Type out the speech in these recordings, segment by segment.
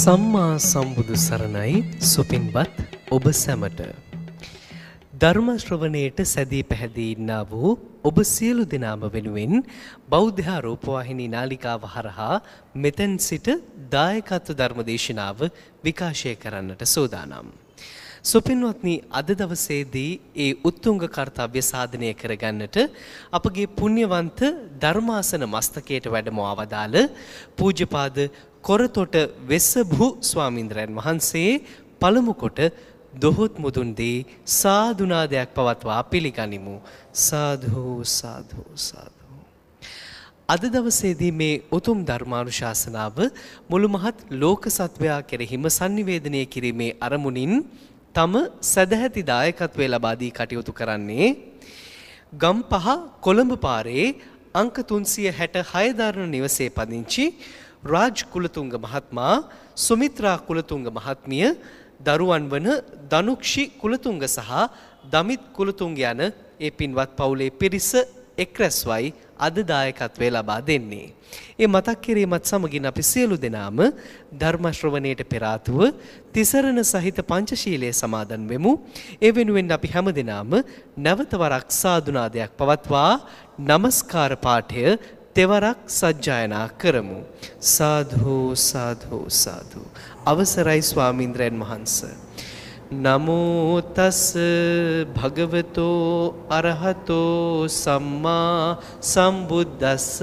සම්මා සම්බුදු සරණයි සුපින්වත් ඔබ සැමට. ධර්ම ශ්‍රවණයට සැදී පැහැදී ඉන්නා වූ ඔබ සියලු දෙනාම වෙනුවෙන් බෞද්ධ රූපවාහිනී නාලිකාව හරහා මෙතෙන් සිට දායකත්ව ධර්ම දේශනාව විකාශය කරන්නට සූදානම්. සුපින්වත්නි, අද දවසේදී ඒ උත්තුංග කර්තව්‍ය සාධනය කරගන්නට අපගේ පුණ්‍යවන්ත ධර්මාසන මස්තකයට වැඩම අවදාළ පූජ්‍යපාද කොරතොට වෙස්සභු ස්වාමීන්ද්‍රයන් වහන්සේ පළමු කොට දොහොත් මුදුන් දී සාදුනාදයක් පවත්වා පිළිගනිමු. සාදු සාදු සාදු. අද දවසේදී මේ උතුම් ධර්මානුශාසනාව මුළු මහත් ලෝක සත්වයා කෙරෙහිම sannivedanaya කිරීමේ අරමුණින් තම සදැහැති දායකත්වය ලබා දී කටයුතු කරන්නේ ගම්පහ කොළඹ පාරේ අංක 366 දරණ නිවසේ පදිංචි රාජ් කුලතුංග මහත්මයා, සුමිත්‍රා කුලතුංග මහත්මිය, දරුවන් වන ධනුක්ෂි කුලතුංග සහ දමිත් කුලතුංග යන ඒ පින්වත් පවුලේ පිරිස එක්රැස්වයි අද දායකත්වය ලබා දෙන්නේ. ඒ මතක් කිරීමත් සමගින් අපි සියලු දෙනාම ධර්ම ශ්‍රවණයට පෙර ආතුව තිසරණ සහිත පංචශීලයේ සමාදන් වෙමු. ඒ වෙනුවෙන් අපි හැම දෙනාම නැවත වරක් සාදුනාදයක් පවත්වා නමස්කාර පාඨය තෙවරක් සජ්ජායනා කරමු. සාදු සාදු සාදු. අවසරයි ස්වාමීන්ද්‍රයන් වහන්ස. නමෝ තස් භගවතෝ අරහතෝ සම්මා සම්බුද්දස්ස.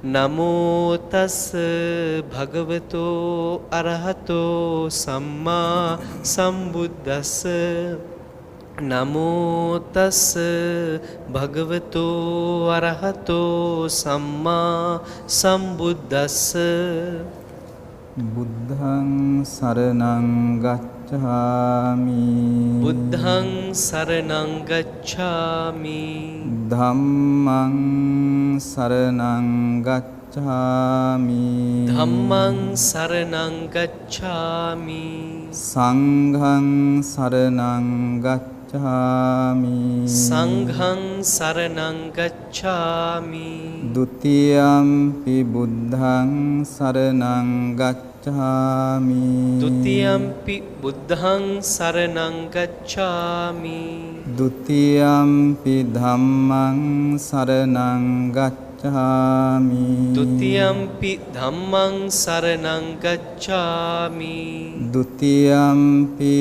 නමෝ තස් භගවතෝ අරහතෝ සම්මා සම්බුද්දස්ස. නමෝ තස් භගවතෝ අරහතෝ සම්මා සම්බුද්දස්ස. බුද්ධං සරණං ගච්ඡාමි. බුද්ධං සරණං ගච්ඡාමි. ධම්මං සරණං ගච්ඡාමි. ධම්මං සරණං ගච්ඡාමි. සංඝං සරණං ගච්ඡාමි. සංඝං සරණං ගච්ඡාමි. ဒ ුතියම්පි බුද්ධං සරණං ගච්ඡාමි. ဒ ුතියම්පි බුද්ධං සරණං ගච්ඡාමි. ဒ ුතියම්පි ධම්මං සරණං ගච්ඡාමි. ဒ ුතියම්පි ධම්මං සරණං ගච්ඡාමි. ဒ ුතියම්පි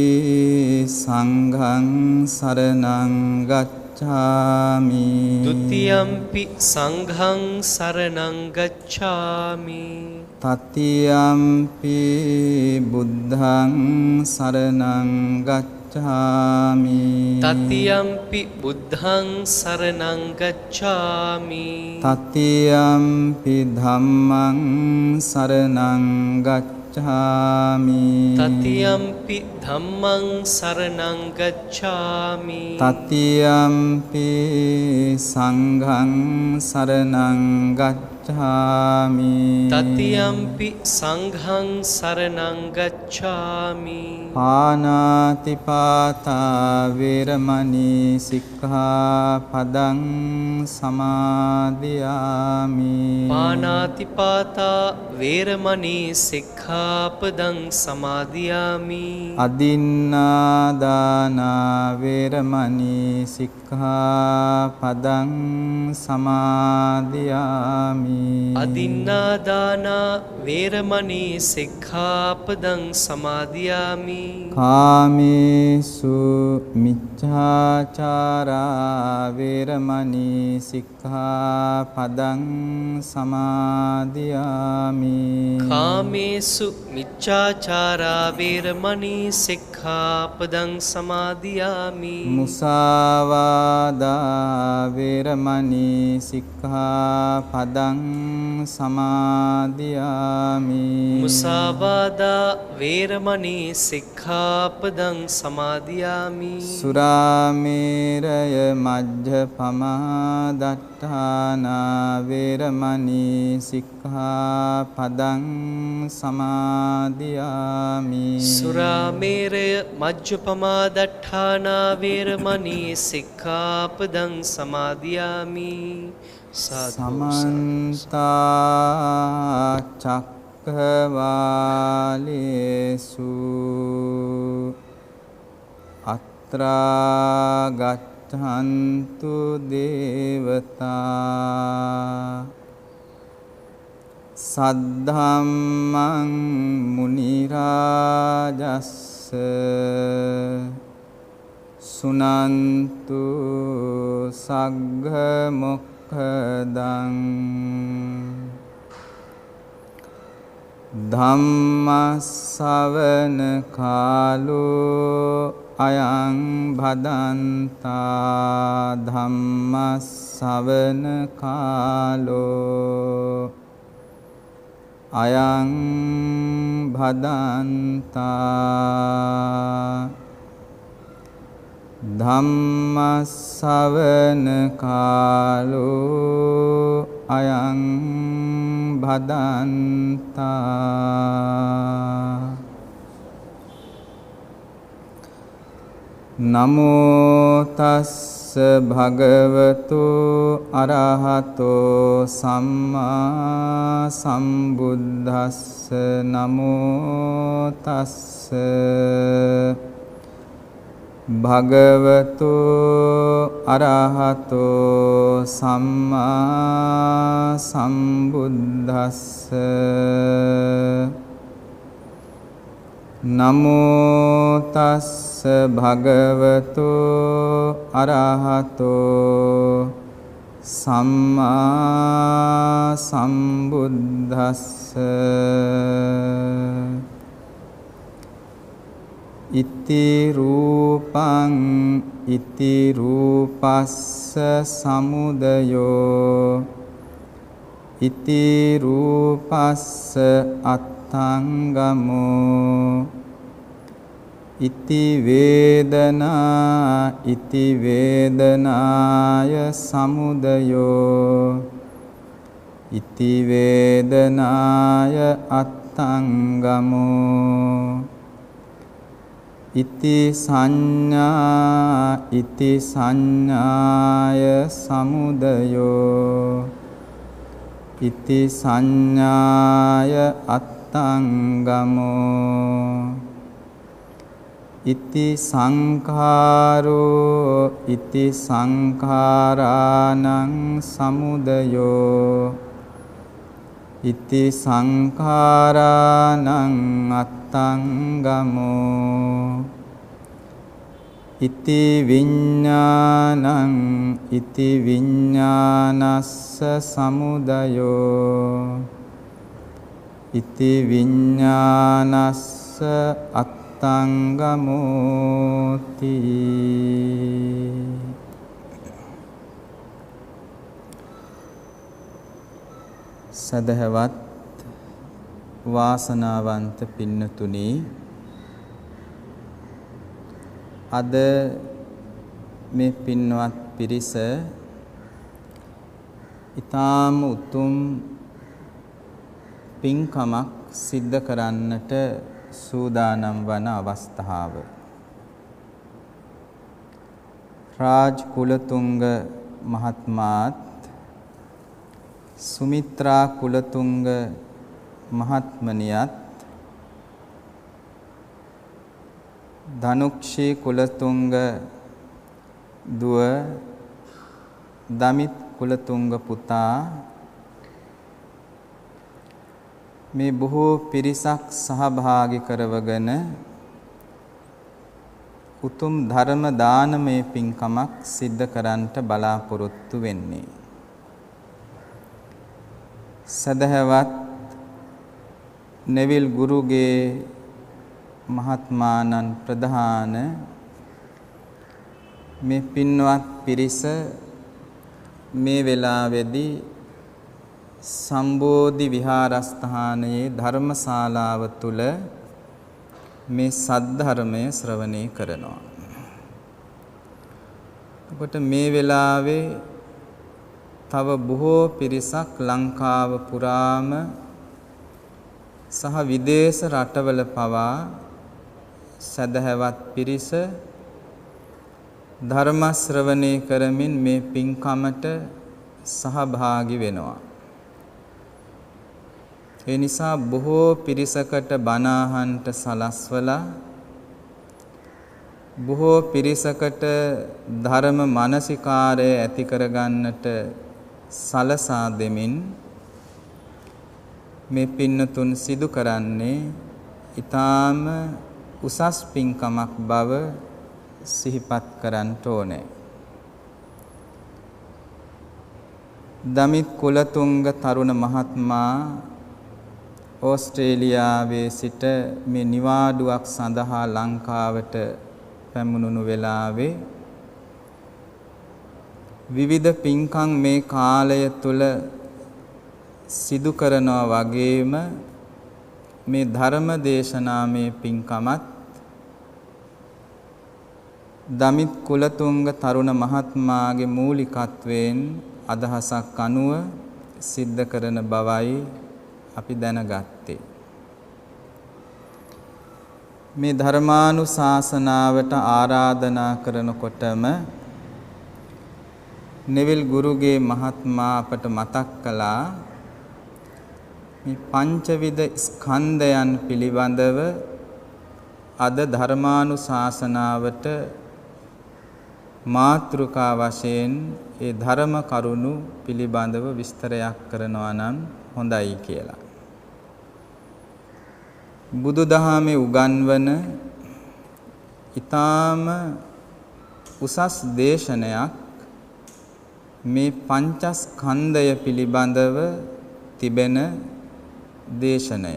සංඝං සරණං ගච්ඡාමි. ဒ ුතියම්පි සංඝං සරණං ගච්ඡාමි. තතියම්පි බුද්ධං සරණං ගච්ඡාමි. තතියම්පි බුද්ධං සරණං ගච්ඡාමි. තතියම්පි ධම්මං සරණං ගච්ඡාමි. තතියම්පි ධම්මං සරණං ගච්ඡාමි. තතියම්පි සංඝං සරණං ගච්ඡාමි. තතියම්පි සංඝං සරණං ගච්ඡාමි. පාණාතිපාතා වේරමණී සික්ඛාපදං සමාදියාමි. පාණාතිපාතා වේරමණී සික්ඛාපදං සමාදියාමි. අදින්නාදානා වේරමණී සික්ඛාපදං සමාදියාමි. අදින්නාදානා වේරමණී සික්ඛාපදං සමාදියාමි. කාමේසු මිච්ඡාචාරා වේරමණී සික්ඛාපදං සමාදියාමි. කාමේසු මිච්ඡාචාරා වේරමණී සික්ඛාපදං සමාදියාමි. මුසාවාදා වේරමණී සික්ඛාපදං සමාදියාමි. මුසාවාදා වේරමණී සික්ඛාපදං සමාදියාමි. සුරාමේරය මජ්ජපමා දට්ඨානා වේරමණී සික්ඛාපදං සමාදියාමි. සුරාමේරය මජ්ජපමා දට්ඨානා වේරමණී සික්ඛාපදං සමාදියාමි. සමන්ත චක්ඛවාලේසු අත්‍රා ගච්ඡන්තු දේවතා සද්ධම්මං මුනි රාජස්ස සුනන්තු සග්ග මොක්ඛදං ධම්ම ශ්‍රවණ කාලෝ අයං භදන්තා ධම්ම ශ්‍රවණ කාලෝ අයං භදන්තා ධම්ම ශ්‍රවණ කාලෝ අයං භදන්තා නමෝ තස්ස භගවතු අරහතෝ සම්මා සම්බුද්දස්ස නමෝ තස්ස භගවතු අරහතෝ සම්මා සම්බුද්දස්ස නමෝ තස්ස භගවතු අරහතෝ සම්මා සම්බුද්දස්ස ඉති රූපං ඉති රූපස්ස සමුදයෝ ඉති රූපස්ස අත්ථංගමෝ ඉති වේදනා ඉති වේදනාය සමුදයෝ ඉති වේදනාය අත්ථංගමෝ ඉති සංඥා ඉති සංඥාය සමුදයෝ ඉති සංඥාය අත්ථංගමෝ ඉති සංඛාරෝ ඉති සංඛාරාණං සමුදයෝ ඉති සංඛාරාණං අත්ථංගමෝ ඉති විඤ්ඤාණං ඉති විඤ්ඤානස්ස සමුදයෝ ඉති විඤ්ඤානස්ස අත්ථංගමෝති සදහවත් වාසනාවන්ත පින්නතුනි අද මේ පින්වත් පිරිස ඊටාම උතුම් පින්කමක් සිද්ධ කරන්නට සූදානම් වන අවස්ථාව රාජ් කුලතුංග මහත්මාත් සුමිත්‍රා කුලතුංග මහත්මනියත් ධනුක්ෂී කුලතුංග දුව දමිත් කුලතුංග පුතා මේ බොහෝ පිරිසක් සහභාගී කරවගෙන උතුම් ධර්ම දානමය පින්කමක් සිද්ධ කරන්නට බලාපොරොත්තු වෙන්නේ සදහවත් නෙවිල් ගුරුගේ මහත්මානන් ප්‍රධාන මේ පින්වත් පිරිස මේ වෙලාවේදී සම්බෝධි විහාරස්ථානයේ ධර්මශාලාව තුල මේ සද්ධර්මය ශ්‍රවණය කරනවා. එතකොට මේ වෙලාවේ තව බොහෝ පිරිසක් ලංකාව පුරාම සහ විදේශ රටවල පවා සදහවත් පිරිස ධර්ම ශ්‍රවණය කරමින් මේ පින්කමට සහභාගී වෙනවා. ඒ නිසා බොහෝ පිරිසකට බණ අහන්නට සලස්වලා බොහෝ පිරිසකට ධර්ම මානසිකාරය ඇති කරගන්නට සලසා දෙමින් මේ පින්නතුන් සිදු කරන්නේ ඊටාම උසස් පින්කමක් බව සිහිපත් කරන්නට ඕනේ. දමිත් කුලතුංග තරුණ මහත්මයා ඕස්ට්‍රේලියාවේ සිට මේ නිවාඩුවක් සඳහා ලංකාවට පැමුණුණු වෙලාවේ විවිධ පින්කම් මේ කාලය තුල සිදු කරනවා වගේම මේ ධර්ම දේශනාමය පින්කමත් දමිත් කුලතුංග තරුණ මහත්මයාගේ මූලිකත්වයෙන් අදහසක් අනුව සිද්ධ කරන බවයි අපි දැනගත්තේ. මේ ධර්මානුශාසනාවට ආරාධනා කරනකොටම නෙවිල් ගුරුගේ මහත්මයා අපට මතක් කළා මේ පංචවිධ ස්කන්ධයන් පිළිබඳව අද ධර්මානුශාසනාවට මාතෘකා වශයෙන් ඒ ධර්ම කරුණු පිළිබඳව විස්තරයක් කරනවා නම් හොඳයි කියලා. බුදුදහමේ උගන්වන ඊටාම උසස් දේශනයක් මේ පංචස්කන්ධය පිළිබඳව තිබෙන දේශනය.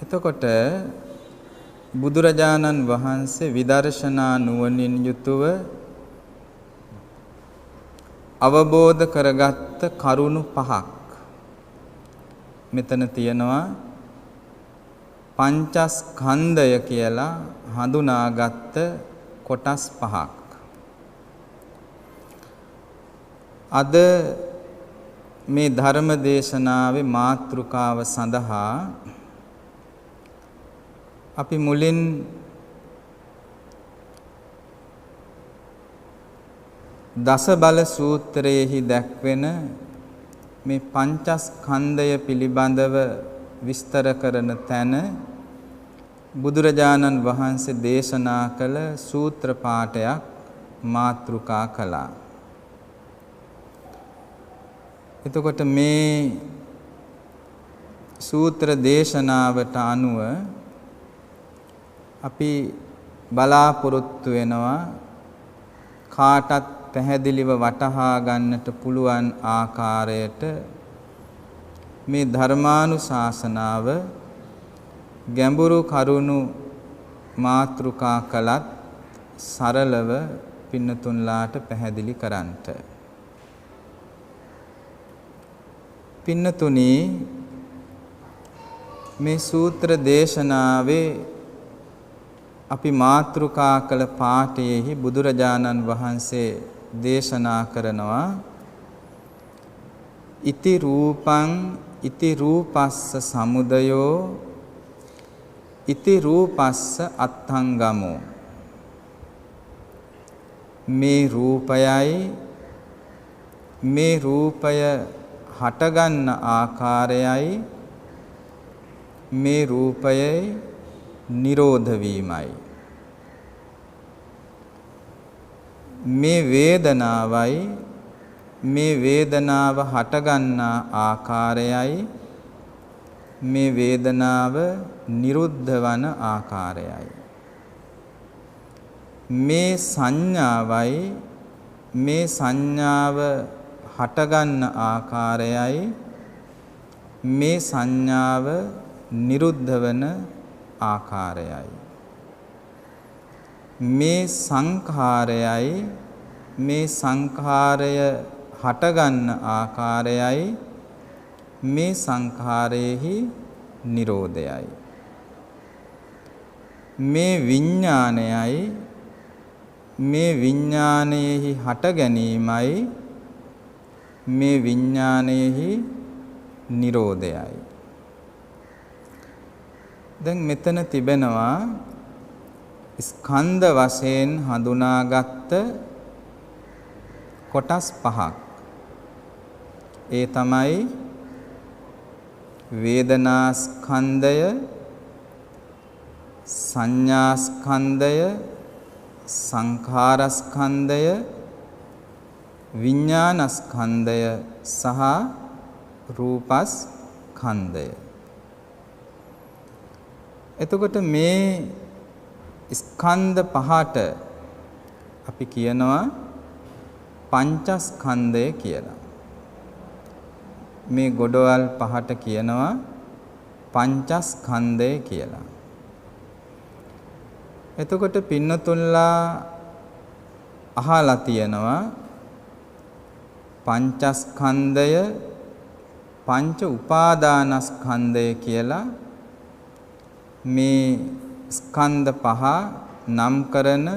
එතකොට බුදුරජාණන් වහන්සේ විදර්ශනා නුවණින් යුතුව අවබෝධ කරගත්ත කරුණු පහක් මෙතන තියෙනවා. පංචස්කන්ධය කියලා හඳුනාගත්ත කොටස් පහක්. අද මේ ධර්ම දේශනාවේ මාතෘකාව සඳහා අපි මුලින් දස බල සූත්‍රයේහි දැක්වෙන මේ පංචස්කන්ධය පිළිබඳව විස්තර කරන තැන බුදුරජාණන් වහන්සේ දේශනා කළ සූත්‍ර පාඨයක් මාතෘකා කළා. එතකොට මේ සූත්‍ර දේශනාවට අනුව අපි බලාපොරොත්තු වෙනවා කාටත් පැහැදිලිව වටහා ගන්නට පුළුවන් ආකාරයට මේ ධර්මානුශාසනාව ගැඹුරු කරුණු මාතෘකා කළත් සරලව පින්නතුන්ලාට පැහැදිලි කරන්නට. පින්නතුනි, මේ සූත්‍ර දේශනාවේ අපි මාතෘකා කළ පාඨයේහි බුදුරජාණන් වහන්සේ දේශනා කරනවා ඉති රූපං ඉති රූපස්ස සමුදයෝ ඉති රූපස්ස අත්ථංගමෝ. මේ රූපයයි මේ රූපය හටගන්න ආකාරයයි මේ රූපයයි නිරෝධ වීමයි. මේ වේදනාවයි මේ වේදනාව හටගන්නා ආකාරයයි මේ වේදනාව නිරුද්ධ වන ආකාරයයි. මේ සංඥාවයි මේ සංඥාව හටගන්න ආකාරයයි මේ සංඥාව නිරුද්ධ වන ආකාරයයි. මේ සංඛාරයයි මේ සංඛාරය හටගන්න ආකාරයයි මේ සංඛාරයේහි නිරෝධයයි. මේ විඥානයයි මේ විඥානයේහි හට ගැනීමයි මේ විඥානයේහි නිරෝධයයි. දැන් මෙතන තිබෙනවා ස්කන්ධ වශයෙන් හඳුනාගත්ත කොටස් පහක්. ඒ තමයි වේදනා ස්කන්ධය, සංඥා ස්කන්ධය, සංඛාර ස්කන්ධය, විඥාන ස්කන්ධය සහ රූප ස්කන්ධය. එතකොට මේ ස්කන්ධ පහට අපි කියනවා පංචස්කන්ධය කියලා. මේ ගොඩවල් පහට කියනවා පංචස්කන්ධය කියලා. එතකොට පින්නතුල්ලා අහලා තියෙනවා පංචස්කන්ධය පංච උපාදානස්කන්ධය කියලා මේ ස්කන්ධ පහ නම් කරන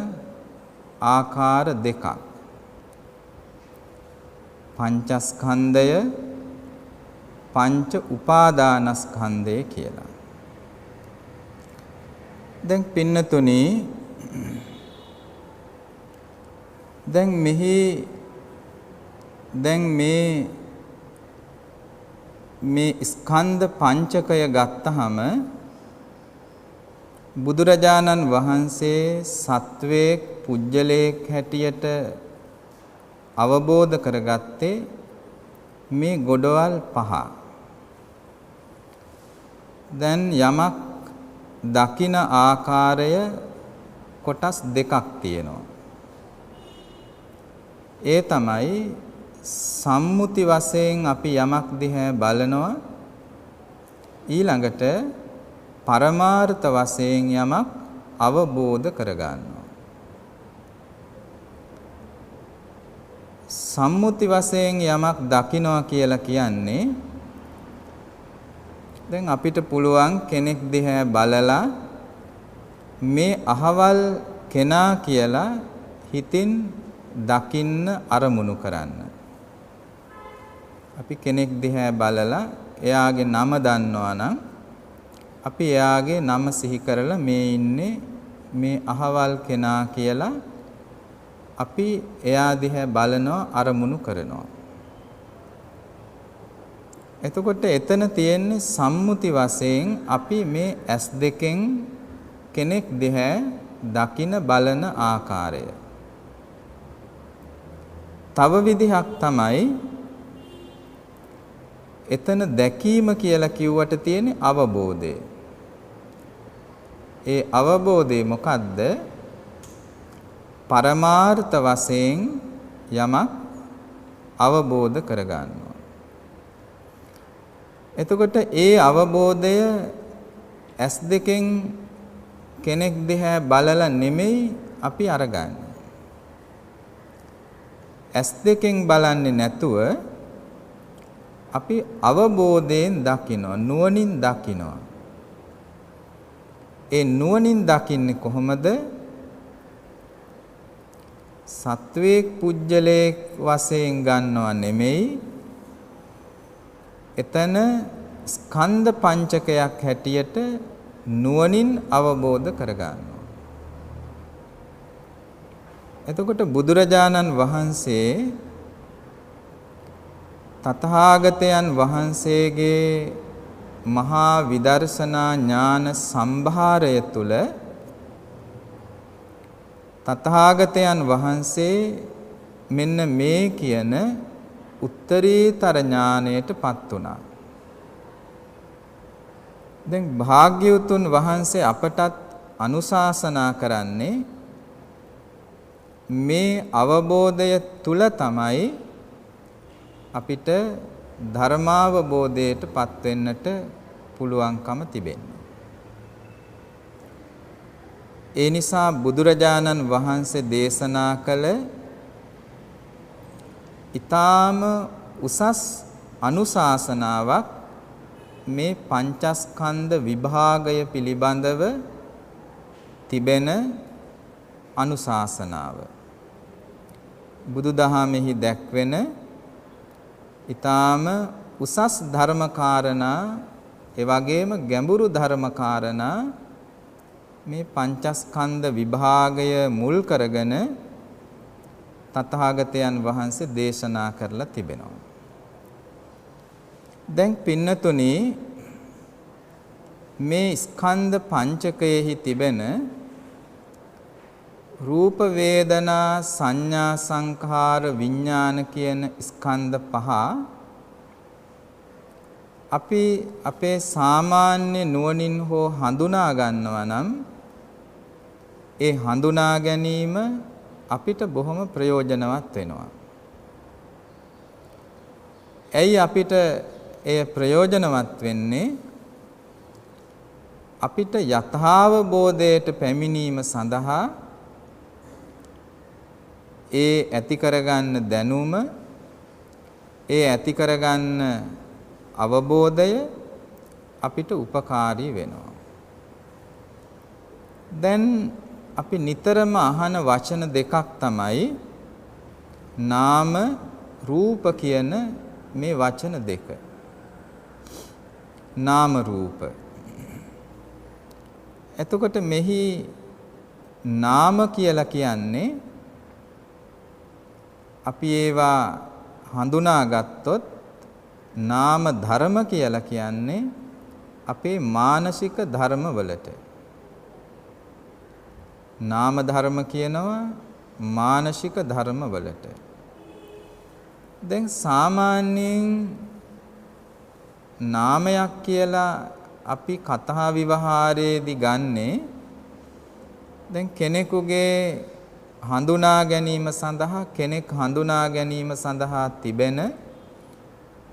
ආකාර දෙකක්. පංචස්කන්ධය පංච උපාදානස්කන්ධය කියලා. දැන් පින්නතුනි දැන් මේ ස්කන්ධ පංචකය ගත්තහම බුදුරජාණන් වහන්සේ සත්වයේ පුජ්‍යලයක් හැටියට අවබෝධ කරගත්තේ මේ ගොඩවල් පහ. දැන් යමක් දකින ආකාරය කොටස් දෙකක් තියෙනවා. ඒ තමයි සම්මුති වශයෙන් අපි යමක් දිහා බලනවා, ඊළඟට පරමාර්ථ වශයෙන් යමක් අවබෝධ කරගන්නවා. සම්මුති වශයෙන් යමක් දකිනවා කියලා කියන්නේ දැන් අපිට පුළුවන් කෙනෙක් දිහා බලලා මේ අහවල් කෙනා කියලා හිතින් දකින්න අරමුණු කරන්න. අපි කෙනෙක් දිහා බලලා එයාගේ නම දන්නවා නම් අපි එයාගේ නම සිහි කරලා මේ ඉන්නේ මේ අහවල් කෙනා කියලා අපි එයා දිහා බලනවා, අරමුණු කරනවා. එතකොට එතන තියෙන්නේ සම්මුති වශයෙන් අපි මේ ඇස් දෙකෙන් කෙනෙක් දිහා දකින බලන ආකාරය. තව විදිහක් තමයි එතන දැකීම කියලා කිව්වට තියෙන්නේ අවබෝධය. ඒ අවබෝධය මොකද්ද? පරමාර්ථ වශයෙන් යමක් අවබෝධ කරගන්නවා. එතකොට ඒ අවබෝධය ඇස් දෙකෙන් කෙනෙක් දිහා බලලා නෙමෙයි අපි අරගන්නේ. ඇස් දෙකෙන් බලන්නේ නැතුව අපි අවබෝධයෙන් දකිනවා, නුවණින් දකිනවා. ඒ නුවණින් දකින්නේ කොහොමද? සත්වයේ පුජ්‍යලයක් වශයෙන් ගන්නව නෙමෙයි. එතන ස්කන්ධ පංචකයක් හැටියට නුවණින් අවබෝධ කරගන්නවා. එතකොට බුදුරජාණන් වහන්සේ තථාගතයන් වහන්සේගේ මහා විදර්ශනා ඥාන සම්භාරය තුල තථාගතයන් වහන්සේ මෙන්න මේ කියන උත්තරීතර ඥානයටපත් වුණා. දැන් භාග්‍යවතුන් වහන්සේ අපටත් අනුශාසනා කරන්නේ මේ අවබෝධය තුල තමයි අපිට ධර්මාවබෝධයටපත් වෙන්නට පුළුවන්කම තිබෙන්නේ. ඒ නිසා බුදුරජාණන් වහන්සේ දේශනා කළ ඊටාම උසස් අනුශාසනාවක් මේ පංචස්කන්ධ විභාගය පිළිබඳව තිබෙන අනුශාසනාව. බුදුදහමෙහි දැක්වෙන ඊටාම උසස් ධර්මකාරණා, ඒ වගේම ගැඹුරු ධර්මකාරණා මේ පංචස්කන්ධ විභාගය මුල් කරගෙන තථාගතයන් වහන්සේ දේශනා කරලා තිබෙනවා. දැන් පින්නතුනි මේ ස්කන්ධ පංචකයෙහි තිබෙන රූප වේදනා සංඥා සංඛාර විඥාන කියන ස්කන්ධ පහ අපි අපේ සාමාන්‍ය නුවණින් හෝ හඳුනා ගන්නවා නම් ඒ හඳුනා ගැනීම අපිට බොහොම ප්‍රයෝජනවත් වෙනවා. ඇයි අපිට එය ප්‍රයෝජනවත් වෙන්නේ? අපිට යථාබෝධයට පැමිණීම සඳහා ඒ ඇති කරගන්න දැනුම, ඒ ඇති කරගන්න අවබෝධය අපිට උපකාරී වෙනවා. දැන් අපි නිතරම අහන වචන දෙකක් තමයි නාම රූප කියන මේ වචන දෙක. නාම රූප. එතකොට මෙහි නාම කියලා කියන්නේ අපි ඒවා හඳුනා ගත්තොත් නාම ධර්ම කියලා කියන්නේ අපේ මානසික ධර්ම වලට. නාම ධර්ම කියනවා මානසික ධර්ම වලට. දැන් සාමාන්‍යයෙන් නාමයක් කියලා අපි කතා විවහාරයේදී ගන්නේ දැන් කෙනෙකුගේ හඳුනා ගැනීම සඳහා කෙනෙක් හඳුනා ගැනීම සඳහා තිබෙන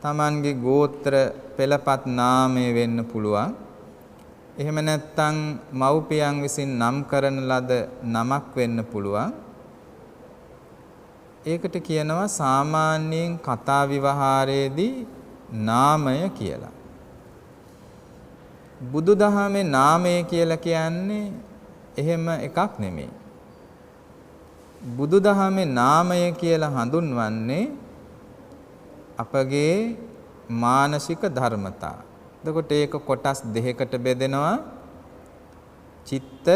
Tamanගේ ගෝත්‍ර පෙළපත් නාමය වෙන්න පුළුවන්. එහෙම නැත්නම් මව්පියන් විසින් නම් කරන ලද නමක් වෙන්න පුළුවන්. ඒකට කියනවා සාමාන්‍යයෙන් කතා විවහාරයේදී නාමය කියලා. බුදුදහමේ නාමය කියලා කියන්නේ එහෙම එකක් නෙමෙයි. බුදුදහමේ නාමය කියලා හඳුන්වන්නේ අපගේ මානසික ධර්මතා. එතකොට ඒක කොටස් දෙකකට බෙදෙනවා. චිත්ත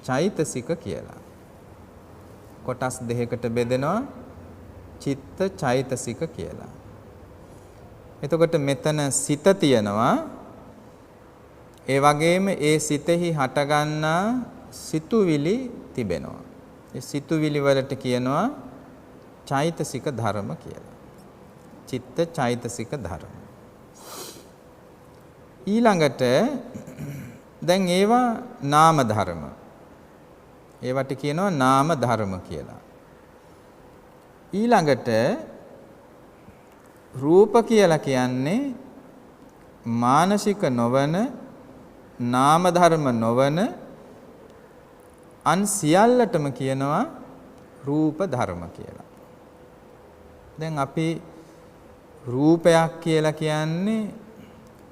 චෛතසික කියලා. කොටස් දෙකකට බෙදෙනවා චිත්ත චෛතසික කියලා. එතකොට මෙතන සිත තියෙනවා. ඒ වගේම ඒ සිතෙහි හටගන්නා සිතුවිලි තිබෙනවා. ඒ සිතුවිලි වලට කියනවා චෛතසික ධර්ම කියලා. චිත්ත චෛතසික ධර්ම. ඊළඟට දැන් ඒවා නාම ධර්ම. ඒවට කියනවා නාම ධර්ම කියලා. ඊළඟට රූප කියලා කියන්නේ මානසික නොවන නාම ධර්ම නොවන අන් සියල්ලටම කියනවා රූප ධර්ම කියලා. දැන් අපි රූපයක් කියලා කියන්නේ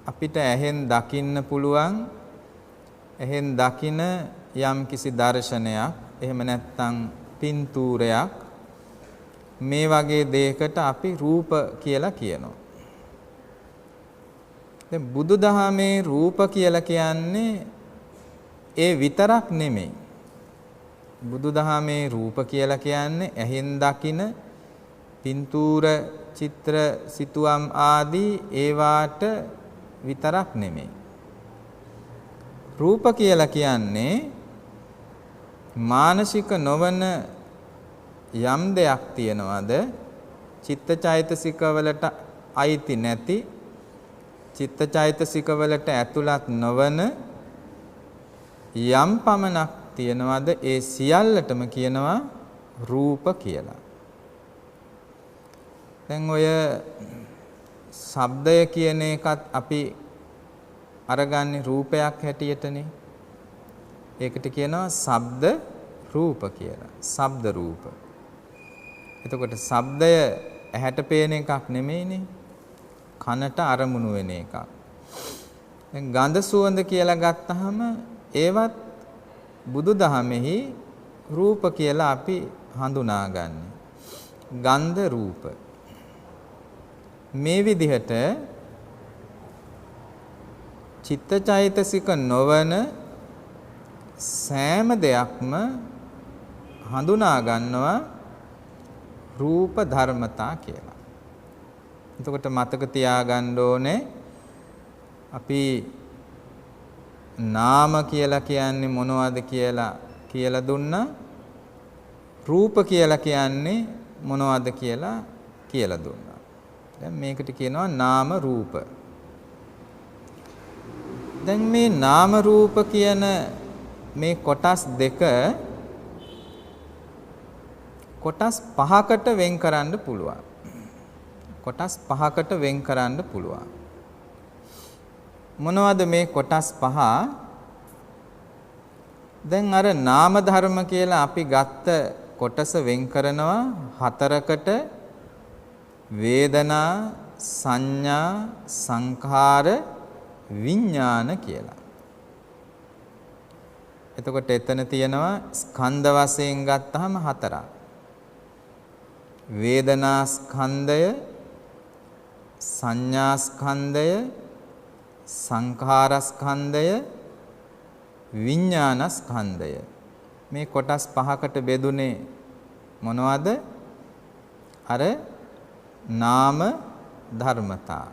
අපිට ඇහෙන් දකින්න පුළුවන් ඇහෙන් දකින යම් කිසි දර්ශනයක් එහෙම නැත්නම් පින්තූරයක් මේ වගේ දෙයකට අපි රූප කියලා කියනවා. දැන් බුදුදහමේ රූප කියලා කියන්නේ ඒ විතරක් නෙමෙයි. බුදුදහමේ රූප කියලා කියන්නේ ඇහෙන් දකින පින්තූර චිත්‍ර සිතුවම් ආදී ඒවාට විතරක් නෙමෙයි. රූප කියලා කියන්නේ මානසික නොවන යම් දෙයක් තියනවාද චිත්තචෛතසික වලට අයිති නැති චිත්තචෛතසික වලට ඇතුළත් නොවන යම් පමණක් තියනවාද ඒ සියල්ලටම කියනවා රූප කියලා. දැන් ඔය ශබ්දය කියන එකත් අපි අරගන්නේ රූපයක් හැටියටනේ. ඒකට කියනවා ශබ්ද රූප කියලා. ශබ්ද රූප. එතකොට ශබ්දය ඇහැට පේන එකක් නෙමෙයිනේ. කනට අරමුණු වෙන එකක්. දැන් ගඳ සුවඳ කියලා ගත්තාම ඒවත් බුදුදහමෙහි රූප කියලා අපි හඳුනාගන්නේ. ගන්ධ රූප. මේ විදිහට චිත්තචෛතසික නොවන සෑම දෙයක්ම හඳුනා ගන්නවා රූප ධර්මතා කියලා. එතකොට මතක තියාගන්න ඕනේ අපි නාම කියලා කියන්නේ මොනවද කියලා දුන්නා. රූප කියලා කියන්නේ මොනවද කියලා දුන්නා. දැන් මේකට කියනවා නාම රූප. දැන් මේ නාම රූප කියන මේ කොටස් දෙක කොටස් පහකට වෙන් කරන්න පුළුවන්. කොටස් පහකට වෙන් කරන්න පුළුවන්. මොනවද මේ කොටස් පහ? දැන් අර නාම ධර්ම කියලා අපි ගත්ත කොටස වෙන් කරනවා හතරකට. වේදනා, සංඥා, සංඛාර, විඥාන කියලා. එතකොට එතන තියෙනවා ස්කන්ධ වශයෙන් ගත්තාම හතරක්. වේදනා ස්කන්ධය, සංඥා ස්කන්ධය, සංඛාර ස්කන්ධය, විඥාන ස්කන්ධය. මේ කොටස් පහකට බෙදුනේ මොනවද? අර නාම ධර්මතා.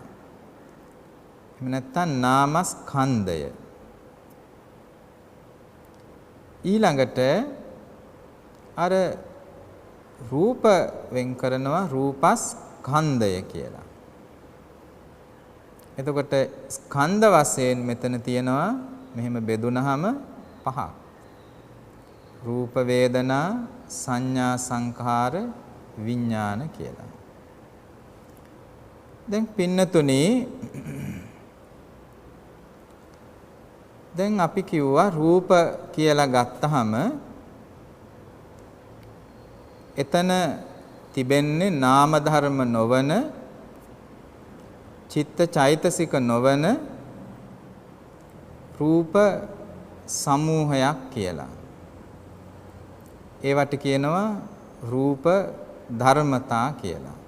එහෙම නැත්නම් නාම ස්කන්ධය. ඊළඟට අර රූප වෙන් කරනවා රූපස්කන්ධය කියලා. එතකොට ස්කන්ධ වශයෙන් මෙතන තියෙනවා මෙහෙම බෙදුනහම පහක්. රූප, වේදනා, සංඥා, සංඛාර, විඥාන කියලා. දැන් පින්නතුනි දැන් අපි කිව්වා රූප කියලා ගත්තහම එතන තිබෙන්නේ නාම ධර්ම නොවන, චිත්ත චෛතසික නොවන රූප සමූහයක් කියලා. ඒවට කියනවා රූප ධර්මතා කියලා.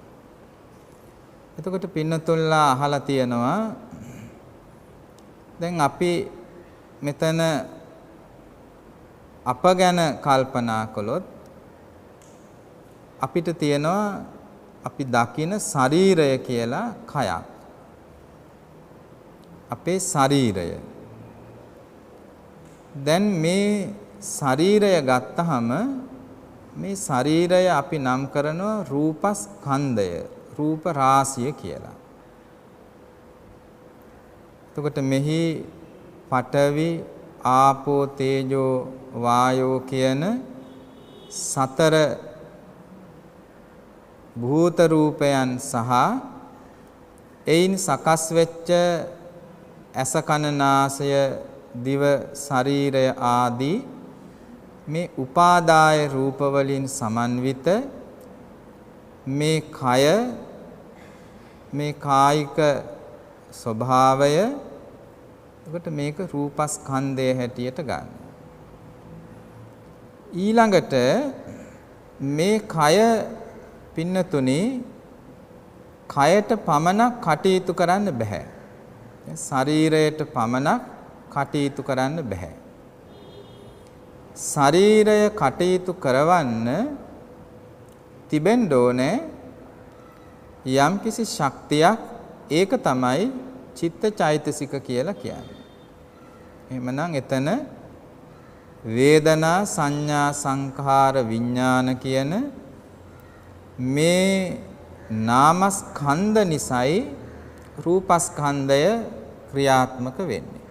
එතකොට පින්නතුල්ලා අහලා තියෙනවා දැන් අපි මෙතන අප ගැන කල්පනා කළොත් අපිට තියෙනවා අපි දකින ශරීරය කියලා කයක්. අපේ ශරීරය. දැන් මේ ශරීරය ගත්තහම මේ ශරීරය අපි නම් කරනවා රූපස්කන්ධය, රූප රාශිය කියලා. එතකොට මෙහි පඨවි, ආපෝ, තේජෝ, වායෝ කියන සතර භූත රූපයන් සහ එයින් සකස් වෙච්ච ඇස, කන, නාසය, දිව, ශරීරය ආදී මේ උපාදාය රූප වලින් සමන්විත මේ කය, මේ කායික ස්වභාවය. එතකොට මේක රූපස්කන්ධය හැටියට ගන්න. ඊළඟට මේ කය පින්නතුනි කයට පමණක් කටයුතු කරන්න බෑ. ශරීරයට පමණක් කටයුතු කරන්න බෑ. ශරීරය කටයුතු කරවන්න තිබෙන්න ඕනේ යම්කිසි ශක්තියක්. ඒක තමයි චිත්ත චෛතසික කියලා කියන්නේ. එහෙමනම් එතන වේදනා, සංඥා, සංඛාර, විඥාන කියන මේ නාමස්කන්ධ නිසයි රූපස්කන්ධය ක්‍රියාත්මක වෙන්නේ.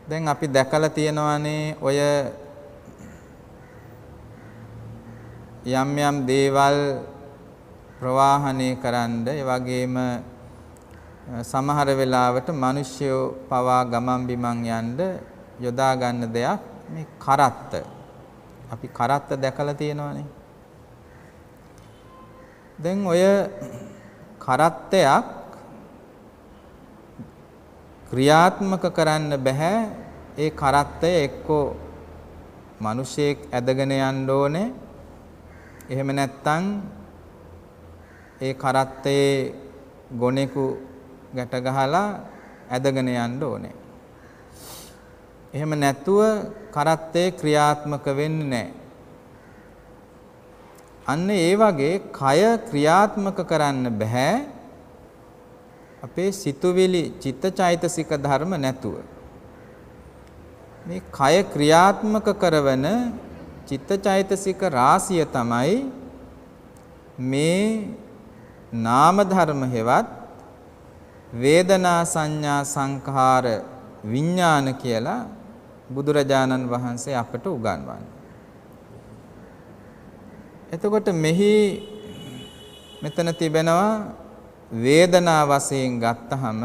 දැන් අපි දැකලා තියෙනවානේ ඔය යම් දේවල් ප්‍රවාහණය කරන්න, ඒ වගේම සමහර වෙලාවට මිනිස්සු පවා ගමන් බිමන් යන්න යොදා ගන්න දෙයක් මේ කරත්ත. අපි කරත්ත දැකලා තියෙනවානේ. දැන් ඔය කරත්තයක් ක්‍රියාත්මක කරන්න බෑ. ඒ කරත්තය එක්කෝ මිනිසෙක් ඇදගෙන යන්න ඕනේ. එහෙම නැත්නම් ඒ කරත්තේ ගොනෙකු ගැට ගහලා ඇදගෙන යන්න ඕනේ. එහෙම නැතුව කරත්තේ ක්‍රියාත්මක වෙන්නේ නැහැ. අන්න ඒ වගේ කය ක්‍රියාත්මක කරන්න බෑ අපේ සිතුවිලි චිත්තචෛතසික ධර්ම නැතුව. මේ කය ක්‍රියාත්මක කරවන චිත්තචෛතසික රාශිය තමයි මේ නාම ධර්ම හේවත් වේදනා සංඥා සංඛාර විඥාන කියලා බුදුරජාණන් වහන්සේ අපට උගන්වන්නේ. එතකොට මෙතන තිබෙනවා වේදනා වශයෙන් ගත්තහම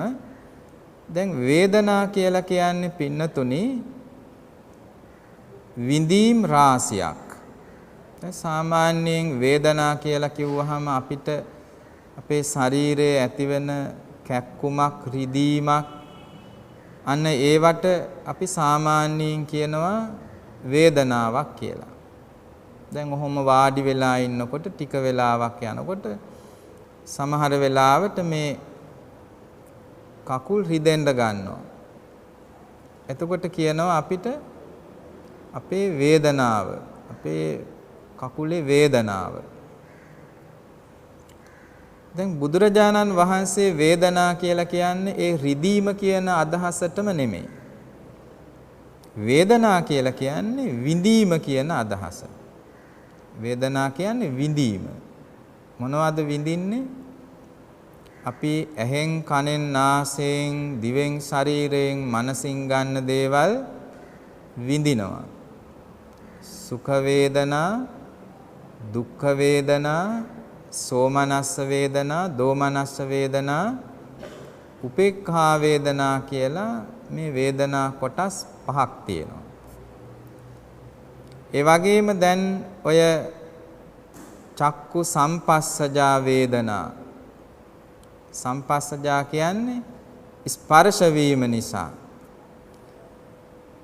දැන් වේදනා කියලා කියන්නේ පින්නතුනි විඳීම් රාශියක්. සාමාන්‍යයෙන් වේදනා කියලා කිව්වහම අපිට අපේ ශරීරයේ ඇතිවෙන කැක්කුමක් රිදීමක් අන්න ඒවට අපි සාමාන්‍යයෙන් කියනවා වේදනාවක් කියලා. දැන් ඔහොම වාඩි වෙලා ඉන්නකොට ටික වෙලාවක් යනකොට සමහර වෙලාවට මේ කකුල් රිදෙන්න ගන්නවා. එතකොට කියනවා අපිට අපේ වේදනාව, අපේ කකුලේ වේදනාව. දැන් බුදුරජාණන් වහන්සේ වේදනා කියලා කියන්නේ ඒ රිදීම කියන අදහසටම නෙමෙයි. වේදනා කියලා කියන්නේ විඳීම කියන අදහස. වේදනා කියන්නේ විඳීම. මොනවද විඳින්නේ? අපි ඇහෙන් කනෙන් නාසයෙන් දිවෙන් ශරීරයෙන් මනසින් ගන්න දේවල් විඳිනවා. සුඛ වේදනා, දුක්ඛ වේදනා, සෝමනස්ස වේදනා, දෝමනස්ස වේදනා, උපේක්ඛා වේදනා කියලා මේ වේදනා කොටස් පහක් තියෙනවා. ඒ වගේම දැන් ඔය චක්කු සම්පස්සජා වේදනා, සම්පස්සජා කියන්නේ ස්පර්ශ වීම නිසා,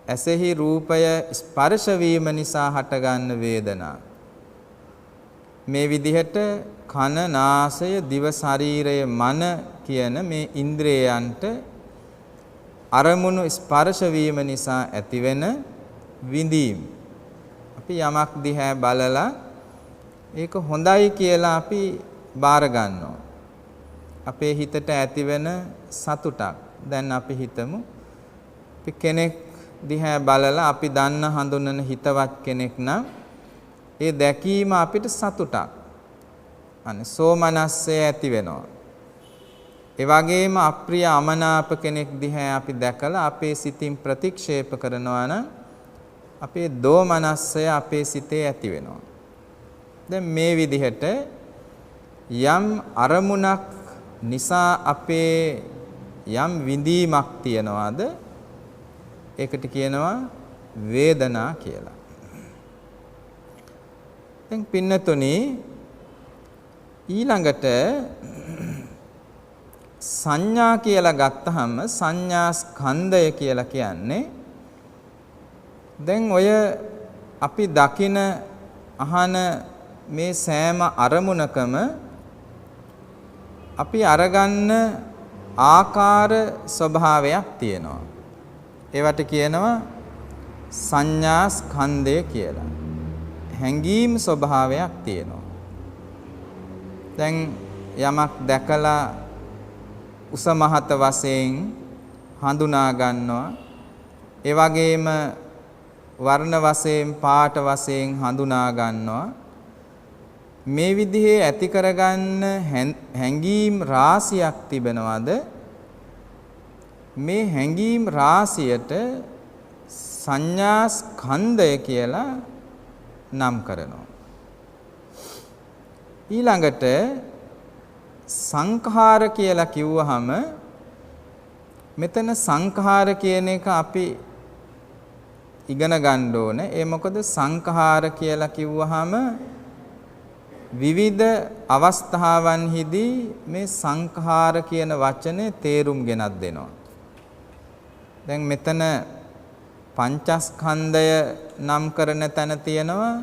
ඇසෙහි රූපය ස්පර්ශ වීම නිසා හටගන්න වේදනා. මේ විදිහට කන, නාසය, දිව, ශරීරය, මන කියන මේ ඉන්ද්‍රයන්ට අරමුණු ස්පර්ශ වීම නිසා ඇතිවෙන විඳීම්. අපි යමක් දිහා බලලා ඒක හොඳයි කියලා අපි බාර ගන්නවා. අපේ හිතට ඇතිවෙන සතුටක්. දැන් අපි හිතමු අපි කෙනෙක් දිහා බලලා අපි දන්න හඳුනන හිතවත් කෙනෙක් නම් ඒ දැකීම අපිට සතුටක්. අනේ සෝමනස්සය ඇති වෙනවා. ඒ වගේම අප්‍රිය අමනාප කෙනෙක් දිහා අපි දැකලා අපේ සිතින් ප්‍රතික්ෂේප කරනවා නම් අපේ දෝමනස්සය අපේ සිතේ ඇති වෙනවා. දැන් මේ විදිහට යම් අරමුණක් නිසා අපේ යම් විඳීමක් තියනවාද ඒකට කියනවා වේදනා කියලා. දැන් පින්නතුනි ඊළඟට සංඥා කියලා ගත්තහම සංඥා ස්කන්ධය කියලා කියන්නේ දැන් ඔය අපි දකින අහන මේ සෑම අරමුණකම අපි අරගන්න ආකාර ස්වභාවයක් තියෙනවා. ඒවට කියනවා සංඥා ස්කන්ධය කියලා. හැඟීම් ස්වභාවයක් තියෙනවා. දැන් යමක් දැකලා උස මහත වශයෙන් හඳුනා ගන්නවා. ඒ වගේම වර්ණ වශයෙන් පාට වශයෙන් හඳුනා ගන්නවා. මේ විදිහේ ඇති කරගන්න හැඟීම් රාශියක් තිබෙනවද? මේ හැඟීම් රාශියට සංඥා ස්කන්ධය කියලා නම් කරනවා. ඊළඟට සංඛාර කියලා කිව්වහම මෙතන සංඛාර කියන එක අපි ඉගෙන ගන්න ඕනේ. ඒ මොකද සංඛාර කියලා කිව්වහම විවිධ අවස්ථාවන්හිදී මේ සංඛාර කියන වචනේ තේරුම් ගෙනත් දෙනවා. දැන් මෙතන පංචස්කන්ධය නම් කරන තැන තියෙනවා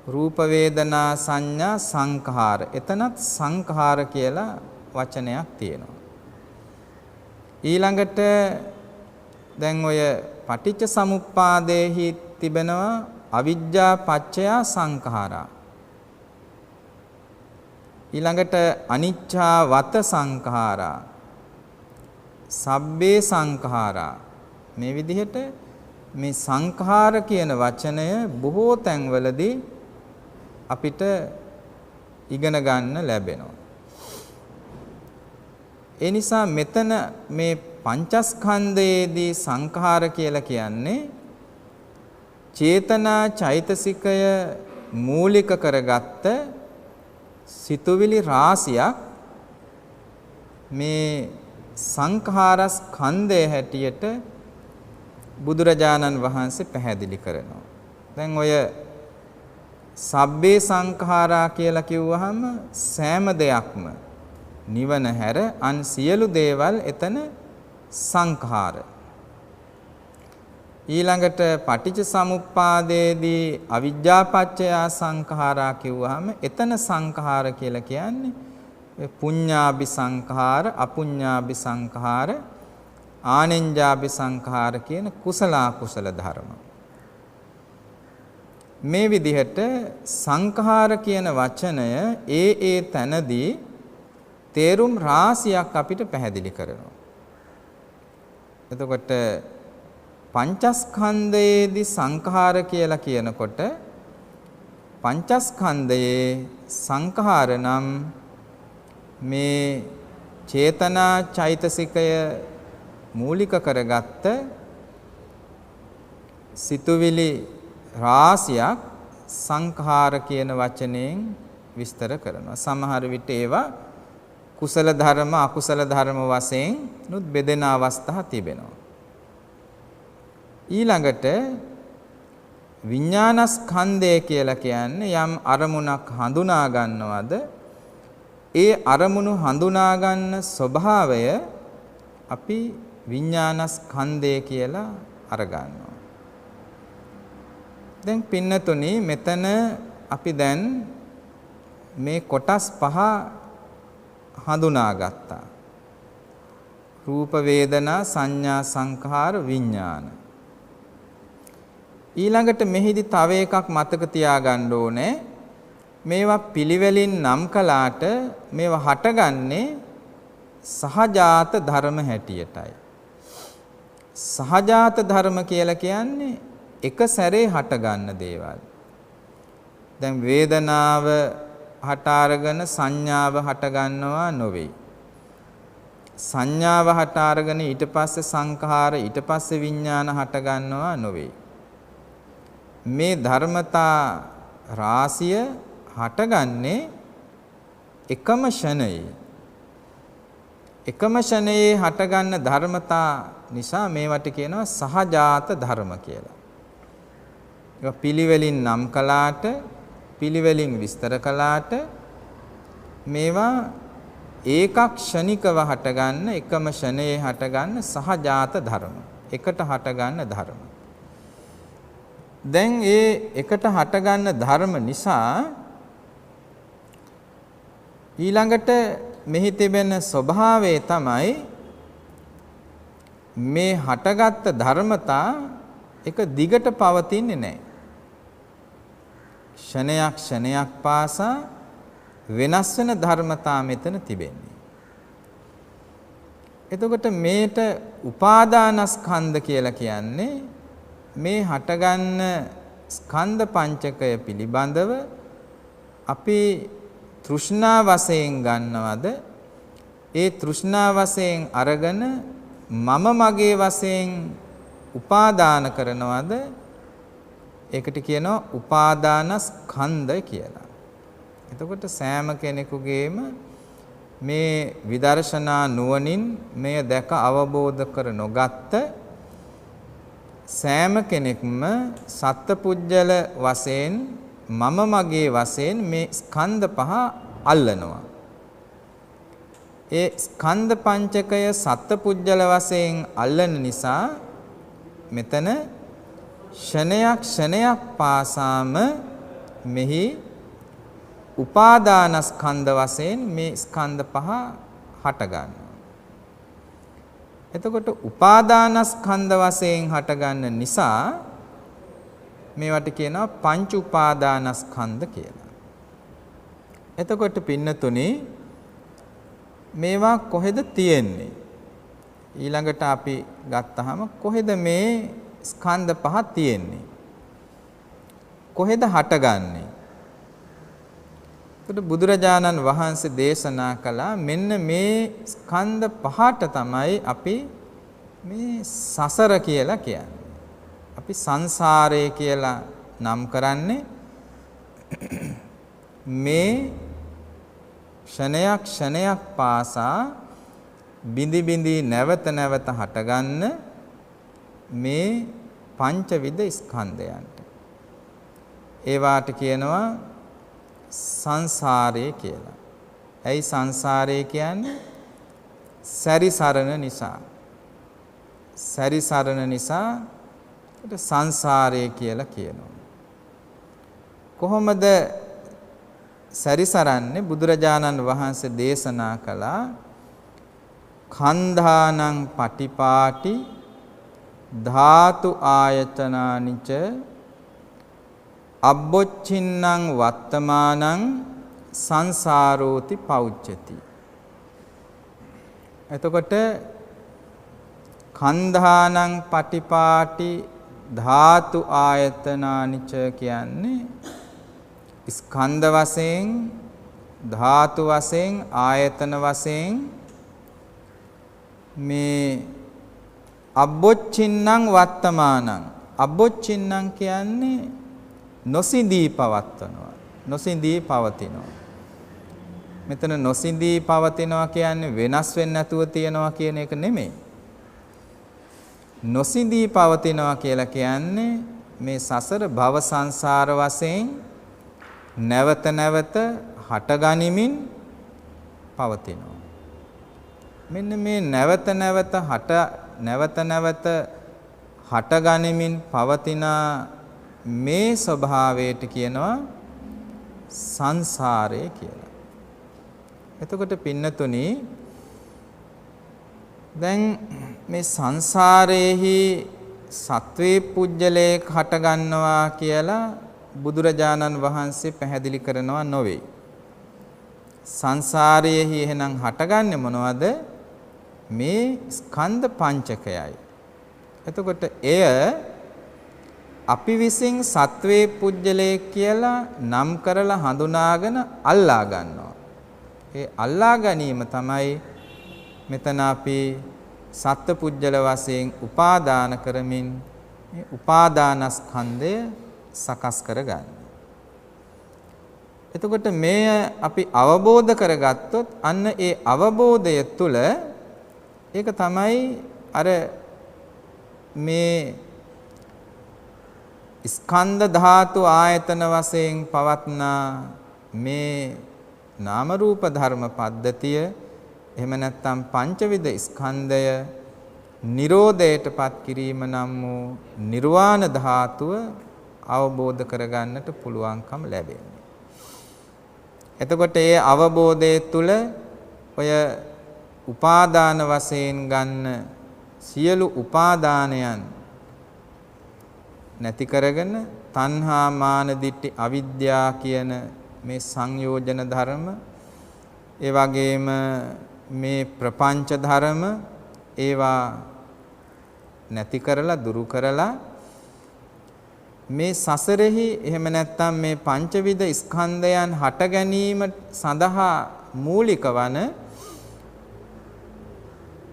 රූප වේදනා සංඥා සංඛාර. එතනත් සංඛාර කියලා වචනයක් තියෙනවා. ඊළඟට දැන් ඔය පටිච්ච සමුප්පාදයේහි තිබෙනවා අවිජ්ජා පච්චය සංඛාරා. ඊළඟට අනිච්චා වත සංඛාරා, සබ්බේ සංඛාරා. මේ විදිහට මේ සංඛාර කියන වචනය බොහෝ තැන්වලදී අපිට ඉගෙන ගන්න ලැබෙනවා. ඒ නිසා මෙතන මේ පංචස්කන්ධයේදී සංඛාර කියලා කියන්නේ චේතනා චෛතසිකය මූලික කරගත්ත සිතුවිලි රාශියක් මේ සංඛාරස්කන්ධය හැටියට බුදුරජාණන් වහන්සේ පැහැදිලි කරනවා. දැන් ඔය සබ්බේ සංඛාරා කියලා කිව්වහම සෑම දෙයක්ම නිවන හැර අන් සියලු දේවල් එතන සංඛාර. ඊළඟට පටිච්ච සමුප්පාදයේදී අවිජ්ජාපච්චය සංඛාරා කිව්වහම එතන සංඛාර කියලා කියන්නේ පුඤ්ඤාභි සංඛාර, අපුඤ්ඤාභි සංඛාර, ආනෙන්ජාභි සංඛාර කියන කුසල අකුසල ධර්ම. මේ විදිහට සංඛාර කියන වචනය ඒ තැනදී තේරුම් රාශියක් අපිට පැහැදිලි කරනවා. එතකොට පංචස්කන්ධයේදී සංඛාර කියලා කියනකොට පංචස්කන්ධයේ සංඛාර නම් මේ චේතනා චෛතසිකය මූලික කරගත්ත සිතුවිලි රාශියක් සංඛාර කියන වචනයෙන් විස්තර කරනවා. සමහර විට ඒවා කුසල ධර්ම අකුසල ධර්ම වශයෙන් නුත් බෙදෙන අවස්ථා තිබෙනවා. ඊළඟට විඥානස්කන්ධය කියලා කියන්නේ යම් අරමුණක් හඳුනා ගන්නවද ඒ අරමුණු හඳුනා ගන්න ස්වභාවය අපි විඥානස්කන්ධය කියලා අරගන්නවා. දැන් පින්නතුනි මෙතන අපි දැන් මේ කොටස් පහ හඳුනා ගත්තා. රූප වේදනා සංඥා සංඛාර විඥාන. ඊළඟට මෙහිදී තව එකක් මතක තියාගන්න ඕනේ. මේවා පිළිවෙලින් නම් කළාට මේවා හටගන්නේ සහජාත ධර්ම හැටියටයි. සහජාත ධර්ම කියලා කියන්නේ එක සැරේ හටගන්න දේවල්. දැන් වේදනාව හට අරගෙන සංඥාව හට ගන්නවා නොවේ. සංඥාව හට අරගෙන ඊට පස්සේ සංඛාර ඊට පස්සේ විඥාන හට ගන්නවා නොවේ. මේ ධර්මතා රාශිය හටගන්නේ එකම ෂණයේ. එකම ෂණයේ හටගන්න ධර්මතා නිසා මේවට කියනවා සහජාත ධර්ම කියලා. ඒක පිළිවෙලින් නම් කළාට පිළිවෙලින් විස්තර කළාට මේවා ඒකක් ක්ෂණිකව හටගන්න එකම ෂණයේ හටගන්න සහජාත ධර්ම. එකට හටගන්න ධර්ම. දැන් ඒ එකට හටගන්න ධර්ම නිසා ඊළඟට මෙහි තිබෙන ස්වභාවය තමයි මේ හටගත් ධර්මතා එක දිගට පවතින්නේ නැහැ. ක්ෂණයක් ක්ෂණයක් පාසා වෙනස් වෙන ධර්මතා මෙතන තිබෙන්නේ. එතකොට මේට උපාදානස්කන්ධ කියලා කියන්නේ මේ හටගන්න ස්කන්ධ පංචකය පිළිබඳව අපි තෘෂ්ණා වශයෙන් ගන්නවද ඒ තෘෂ්ණා වශයෙන් අරගෙන මම මගේ වශයෙන් උපාදාන කරනවද ඒකට කියනවා උපාදානස්කන්ධ කියලා. එතකොට සෑම කෙනෙකුගේම මේ විදර්ශනා නුවණින් මෙය දැක අවබෝධ කර නොගත්ත සෑම කෙනෙක්ම සත්පුජ්‍යල වශයෙන් මම මගේ වශයෙන් මේ ස්කන්ධ පහ අල්ලනවා. ඒ ස්කන්ධ පංචකය සත්පුජ්‍යල වශයෙන් අල්ලන නිසා මෙතන ක්ෂණයක් ක්ෂණයක් පාසාම මෙහි උපාදානස්කන්ධ වශයෙන් මේ ස්කන්ධ පහ හට ගන්නවා. එතකොට උපාදානස්කන්ධ වශයෙන් හට ගන්න නිසා මේවට කියනවා පංච උපාදානස්කන්ධ කියලා. එතකොට පින්නතුනි මේවා කොහෙද තියෙන්නේ? ඊළඟට අපි ගත්තාම කොහෙද මේ ස්කන්ධ පහ තියෙන්නේ? කොහෙද හටගන්නේ? එතකොට බුදුරජාණන් වහන්සේ දේශනා කළා මෙන්න මේ ස්කන්ධ පහට තමයි අපි මේ සසර කියලා කියන්නේ. අපි සංසාරය කියලා නම් කරන්නේ මේ ක්ෂණයක් ක්ෂණයක් පාසා බිඳි බිඳි නැවත නැවත හටගන්න මේ පංචවිධ ස්කන්ධයන්ට. ඒවාට කියනවා සංසාරය කියලා. ඇයි සංසාරය කියන්නේ? සැරිසරන නිසා. සැරිසරන නිසා ඒකට සංසාරය කියලා කියනවා. කොහොමද සැරිසරන්නේ? බුදුරජාණන් වහන්සේ දේශනා කළා කන්ධානං පටිපාටි ධාතු ආයතනානිච අබ්බොච්චින්නං වත්තමානං සංසාරෝති පෞච්චති. එතකොට කන්ධානං පටිපාටි ධාතු ආයතනානිච කියන්නේ ස්කන්ධ වශයෙන් ධාතු වශයෙන් ආයතන වශයෙන් මේ අබ්බොච්චින්නං වත්තමානං. අබ්බොච්චින්නං කියන්නේ නොසිඳී පවත්වනවා, නොසිඳී පවතිනවා. මෙතන නොසිඳී පවතිනවා කියන්නේ වෙනස් වෙන්නේ නැතුව තියනවා කියන එක නෙමෙයි. නොසිඳී පවතිනවා කියලා කියන්නේ මේ සසර භව සංසාර වශයෙන් නැවත නැවත හටගනිමින් පවතිනවා. මෙන්න මේ නැවත නැවත හටගනිමින් පවතින මේ ස්වභාවයට කියනවා සංසාරය කියලා. එතකොට පින්නතුනි දැන් මේ සංසාරයේහි සත්වේ පුජ්‍යලේ හට ගන්නවා කියලා බුදුරජාණන් වහන්සේ පැහැදිලි කරනවා නොවේ. සංසාරයේහි එහෙනම් හටගන්නේ මොනවද? මේ ස්කන්ධ පංචකයයි. එතකොට එය අපි විසින් සත්වේ පුජ්‍යලේ කියලා නම් කරලා හඳුනාගෙන අල්ලා ගන්නවා. ඒ අල්ලා ගැනීම තමයි මෙතන අපි සත්ත්ව පුජ්‍යල වශයෙන් උපාදාන කරමින් මේ උපාදානස්කන්ධය සකස් කරගන්නේ. එතකොට මේ අපි අවබෝධ කරගත්තොත් අන්න ඒ අවබෝධය තුළ ඒක තමයි අර මේ ස්කන්ධ ධාතු ආයතන වශයෙන් පවත්නා මේ නාම රූප ධර්ම පද්ධතිය එහෙම නැත්නම් පංචවිධ ස්කන්ධය නිරෝධයටපත් කිරීම නම් වූ නිර්වාණ ධාතුව අවබෝධ කරගන්නට පුළුවන්කම ලැබෙනවා. එතකොට ඒ අවබෝධය තුළ ඔය උපාදාන වශයෙන් ගන්න සියලු උපාදානයන් නැති කරගෙන තණ්හා මාන දිට්ඨි අවිද්‍යාව කියන මේ සංයෝජන ධර්ම ඒ වගේම මේ ප්‍රපංච ධර්ම ඒවා නැති කරලා දුරු කරලා මේ සසරෙහි එහෙම නැත්නම් මේ පංචවිධ ස්කන්ධයන් හට ගැනීම සඳහා මූලික වන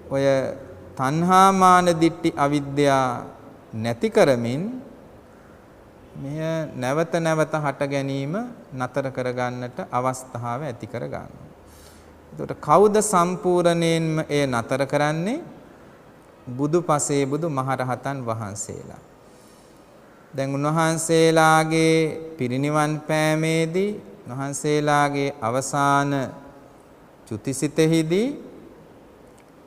ඔය තණ්හා මාන දිට්ඨි අවිද්‍යාව නැති කරමින් මෙය නැවත නැවත හට ගැනීම නතර කරගන්නට අවස්ථාව ඇති කරගන්නවා. එතකොට කවුද සම්පූර්ණයෙන්ම එය නතර කරන්නේ? බුදුපසේ බුදු මහරහතන් වහන්සේලා. දැන් උන්වහන්සේලාගේ පිරිනිවන් පෑමේදී උන්වහන්සේලාගේ අවසාන චුතිසිතෙහිදී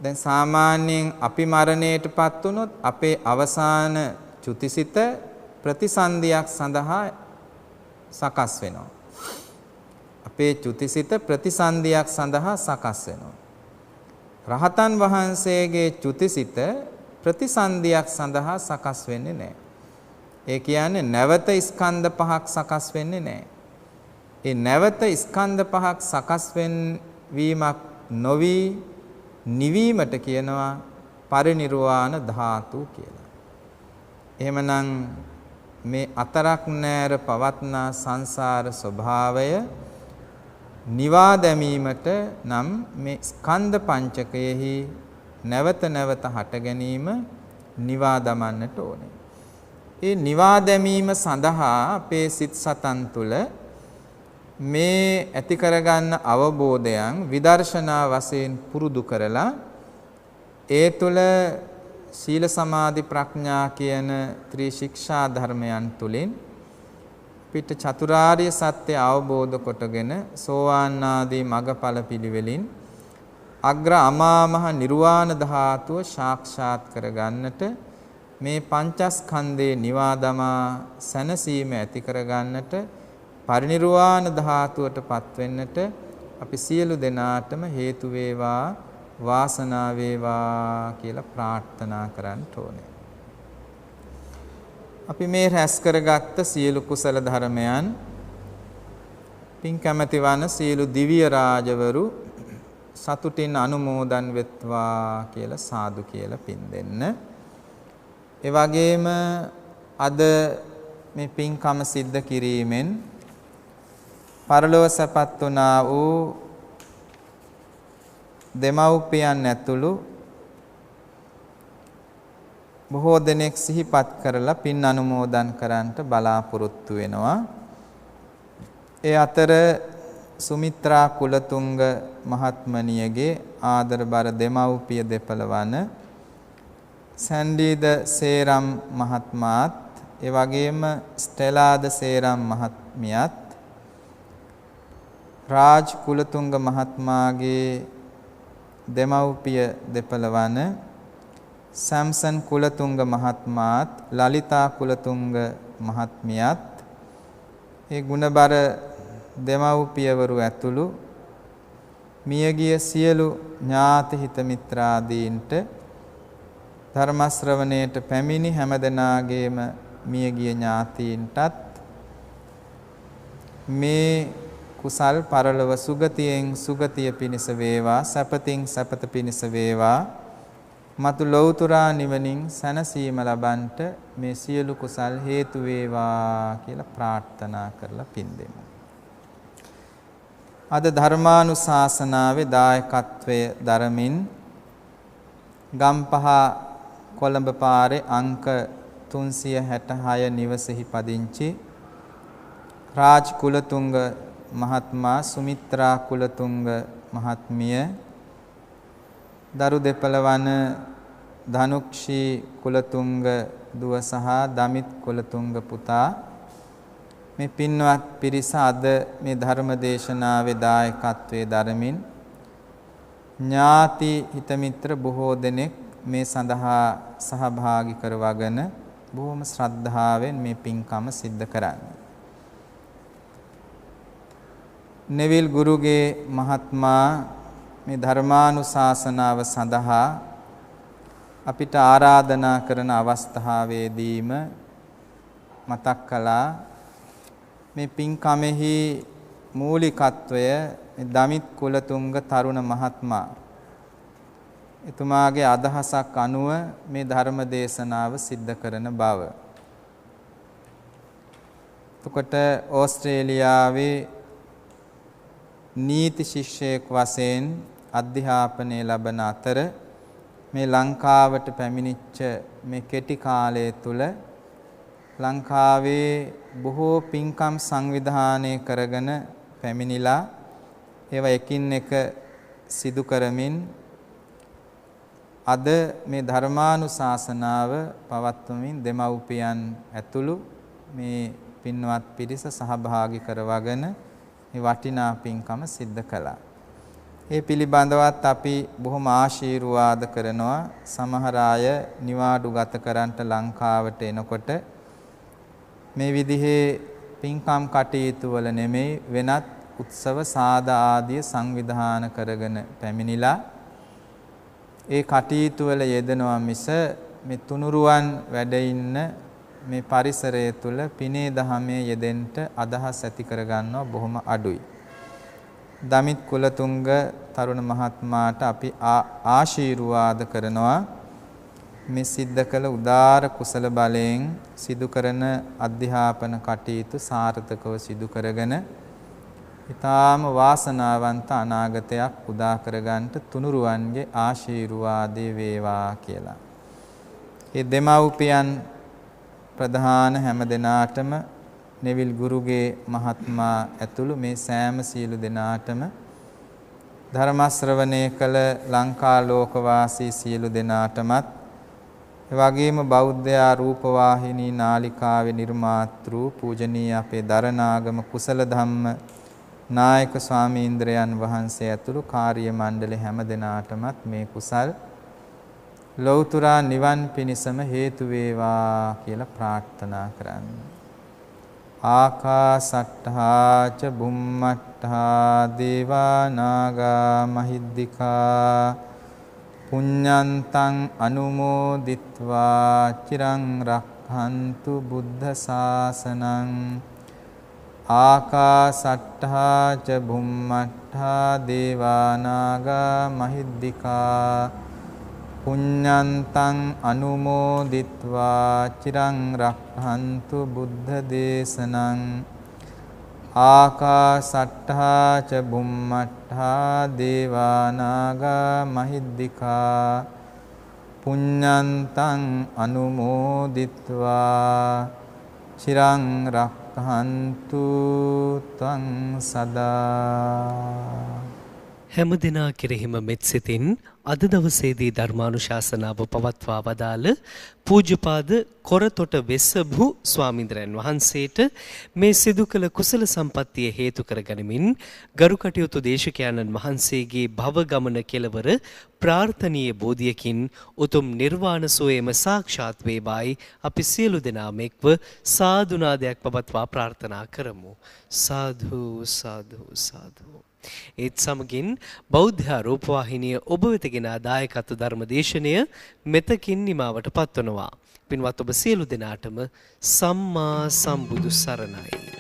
දැන් සාමාන්‍යයෙන් අපි මරණයටපත් වුණොත් අපේ අවසාන චුතිසිත ප්‍රතිසන්දියක් සඳහා සකස් වෙනවා. අපේ චුතිසිත ප්‍රතිසන්දියක් සඳහා සකස් වෙනවා. රහතන් වහන්සේගේ චුතිසිත ප්‍රතිසන්දියක් සඳහා සකස් වෙන්නේ නැහැ. ඒ කියන්නේ නැවත ස්කන්ධ පහක් සකස් වෙන්නේ නැහැ. ඒ නැවත ස්කන්ධ පහක් සකස් වීමක් නොවි නිවීමට කියනවා පරිනිර්වාණ ධාතු කියලා. එහෙමනම් මේ අතරක් නෑර පවත්නා සංසාර ස්වභාවය නිවා දැමීමට නම් මේ ස්කන්ධ පංචකයෙහි නැවත නැවත හට ගැනීම නිවා දමන්නට ඕනේ. ඒ නිවා දැමීම සඳහා අපේ සිත් සතන් තුළ මේ ඇති කරගන්න අවබෝධයන් විදර්ශනා වශයෙන් පුරුදු කරලා ඒ තුළ සීල සමාධි ප්‍රඥා කියන ත්‍රි ශික්ෂා ධර්මයන් තුලින් පිට චතුරාර්ය සත්‍ය අවබෝධ කොටගෙන සෝවාන් ආදී මගඵල පිළිවෙලින් අග්‍ර අමා මහ නිර්වාණ ධාතුව සාක්ෂාත් කරගන්නට මේ පංචස්කන්ධේ නිවා දමා සැනසීම ඇති කරගන්නට පරිනිර්වාණ ධාතුවටපත් වෙන්නට අපි සියලු දෙනාටම හේතු වේවා වාසනාව වේවා කියලා ප්‍රාර්ථනා කරන්න ඕනේ. අපි මේ රැස් කරගත්ත සියලු කුසල ධර්මයන් පින් කැමැති වන සියලු දිව්‍ය රාජවරු සතුටින් අනුමෝදන් වෙත්වා කියලා සාදු කියලා පින් දෙන්න. ඒ වගේම අද මේ පින්කම සිද්ධ කිරීමෙන් පරලොව සැපත් වුණා වූ දෙමව්පියන් ඇතුළු බොහෝ දෙනෙක් සිහිපත් කරලා පින් අනුමෝදන් කරන්නට බලාපොරොත්තු වෙනවා. ඒ අතර සුමිත්‍රා කුලතුංග මහත්මණියගේ ආදරබර දෙමව්පිය දෙපළ වන සැන්ඩීද සේරම් මහත්මාත් ඒ වගේම ස්ටෙලාද සේරම් මහත්මියත් රාජ් කුලතුංග මහත්මාගේ දෙමව්පිය දෙපළ වන සැම්සන් කුලතුංග මහත්මාත් ලලිතා කුලතුංග මහත්මියත් ඒ ගුණබර දෙමව්පියවරු ඇතුළු මියගිය සියලු ඥාති හිත මිත්‍රාදීන්ට ධර්ම ශ්‍රවණයට පැමිණි හැමදෙනාගේම මියගිය ඥාතීන්ටත් මේ කුසල් පරලොව සුගතියෙන් සුගතිය පිණිස වේවා සැපතින් සැපත පිණිස වේවා මතු ලෞතුරා නිවනින් සැනසීම ලබන්නට මේ සියලු කුසල් හේතු වේවා කියලා ප්‍රාර්ථනා කරලා පින් දෙමු. අද ධර්මානුශාසනාවේ දායකත්වය දරමින් ගම්පහ කොළඹ පාරේ අංක 366 නිවසේහි පදිංචි රාජ් කුලතුංග මහත්මයා සුමිත්‍රා කුලතුංග මහත්මිය දරු දෙපළ වන ධනුක්ෂී කුලතුංග දුව සහ දමිත් කුලතුංග පුතා මේ පින්වත් පිරිස අද මේ ධර්ම දේශනාවේ දායකත්වයේ දරමින් ඥාති හිත මිත්‍ර බොහෝ දෙනෙක් මේ සඳහා සහභාගී කරවගෙන බොහොම ශ්‍රද්ධාවෙන් මේ පින්කම සිද්ධ කරන්නේ. නෙවිල් ගුරුගේ මහත්මයා මේ ධර්මානුශාසනාව සඳහා අපිට ආරාධනා කරන අවස්ථාවේදීම මතක් කළා මේ පින්කමෙහි මූලිකත්වය දමිත් කුලතුංග තරුණ මහත්මයා එතුමාගේ අදහසක් අනුව මේ ධර්ම දේශනාව සිද්ධ කරන බව. එතකොට ඕස්ට්‍රේලියාවේ නීති ශිෂ්‍යයෙක් වශයෙන් අධ්‍යාපනය ලබන අතර මේ ලංකාවට පැමිණිච්ච මේ කෙටි කාලය තුල ලංකාවේ බොහෝ පින්කම් සංවිධානය කරගෙන පැමිණිලා ඒවා එකින් එක සිදු කරමින් අද මේ ධර්මානුශාසනාව පවත්වමින් දෙමව්පියන් ඇතුළු මේ පින්වත් පිරිස සහභාගී කරවගෙන මේ වටිනා පින්කම සිද්ධ කළා. ඒ පිළිබඳවත් අපි බොහොම ආශිර්වාද කරනවා. සමහර අය නිවාඩු ගත කරන්ට ලංකාවට එනකොට මේ විදිහේ පින්කම් කටයුතු වල නෙමෙයි වෙනත් උත්සව සාද ආදී සංවිධාන කරගෙන පැමිණිලා ඒ කටයුතු වල යෙදෙනවා මිස මේ තුනුරුවන් වැඩ ඉන්න මේ පරිසරය තුල පිනේ දහමේ යෙදෙන්න අදහස් ඇති කරගන්නවා බොහොම අඩුයි. දමිත් කුලතුංග තරුණ මහත්මයාට අපි ආශිර්වාද කරනවා මේ සිද්ධ කළ උදාර කුසල බලයෙන් සිදු කරන අධ්‍යාපන කටයුතු සාර්ථකව සිදු කරගෙන ඊටාම වාසනාවන්ත අනාගතයක් උදා කරගන්නට තුනුරුවන්ගේ ආශිර්වාදේ වේවා කියලා. මේ දෙමව්පියන් ප්‍රධාන හැම දෙනාටම නෙවිල් ගුරුගේ මහත්මයා ඇතුළු මේ සෑම සියලු දෙනාටම ධර්ම ශ්‍රවණය කළ ලංකා ලෝකවාසී සියලු දෙනාටමත් එවැගේම බෞද්ධ රූපවාහිනී නාලිකාවේ නිර්මාතෘ පූජනීය අපේ දරණාගම කුසල ධම්ම නායක ස්වාමීන්ද්‍රයන් වහන්සේ ඇතුළු කාර්ය මණ්ඩල හැම දෙනාටමත් මේ කුසල් ලෞතර නිවන් පිණසම හේතු වේවා කියලා ප්‍රාර්ථනා කරන්න. ආකාසට්ඨා ච බුම්මට්ඨා දේවා නාග මහිද්దికා පුඤ්ඤන්තං අනුමෝදිත්වා චිරං රක්ඛන්තු බුද්ධ ශාසනං. ආකාසට්ඨා ච බුම්මට්ඨා දේවා නාග මහිද්దికා පුඤ්ඤන්තං අනුමෝදිත්වා චිරං රක්ඛන්තු බුද්ධ දේශනං. ආකාසට්ඨා ච බුම්මට්ඨා දේවා නාග මහිද්దికා පුඤ්ඤන්තං අනුමෝදිත්වා චිරං රක්ඛන්තු ත්වං සදා. හැම දිනා කෙරෙහිම මෙත් සිතින් අද දවසේදී ධර්මානුශාසනාව පවත්වා වදාළ පූජ්‍යපාද කොරතොට වෙස්සභු ස්වාමීන්ද්‍රයන් වහන්සේට මේ සිදු කළ කුසල සම්පත්තිය හේතු කරගනිමින් ගරු කටයුතු දේශකයන්න් වහන්සේගේ භව ගමන කෙලවර ප්‍රාර්ථනීය බෝධියකින් උතුම් නිර්වාණ සෝයම සාක්ෂාත් වේවායි අපි සියලු දෙනාම එක්ව සාදුනාදයක් පවත්වා ප්‍රාර්ථනා කරමු. සාදු සාදු සාදු. ඒත් සමගින් බෞද්ධ රූපවාහිනිය ඔබ වෙත ගෙන දායකත්ව ධර්ම දේශනය මෙතකින් නිමාවට පත්වනවා. පින්වත් ඔබ සියලු දෙනාටම සම්මා සම්බුදු සරණයි.